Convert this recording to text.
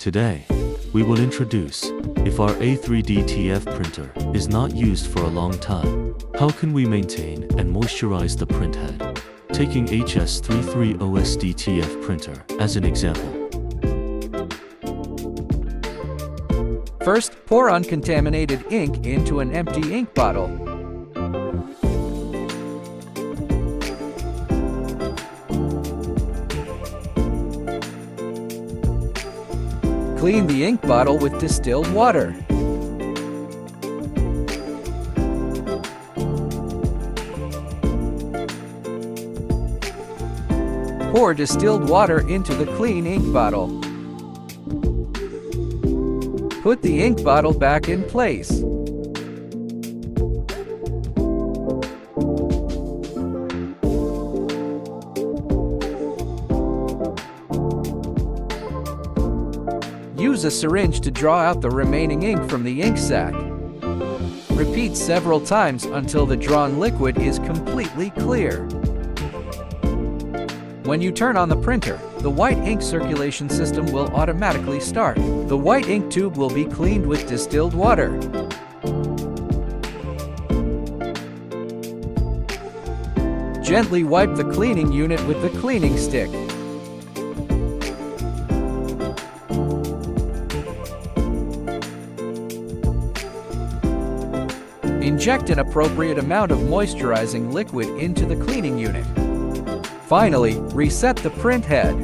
Today, we will introduce, if our A3 DTF printer is not used for a long time, how can we maintain and moisturize the print head? Taking HS-330S DTF printer as an example. First, pour uncontaminated ink into an empty ink bottle. Clean the ink bottle with distilled water. Pour distilled water into the clean ink bottle. Put the ink bottle back in place. Use a syringe to draw out the remaining ink from the ink sac. Repeat several times until the drawn liquid is completely clear. When you turn on the printer, the white ink circulation system will automatically start. The white ink tube will be cleaned with distilled water. Gently wipe the cleaning unit with the cleaning stick. Inject an appropriate amount of moisturizing liquid into the cleaning unit. Finally, reset the print head.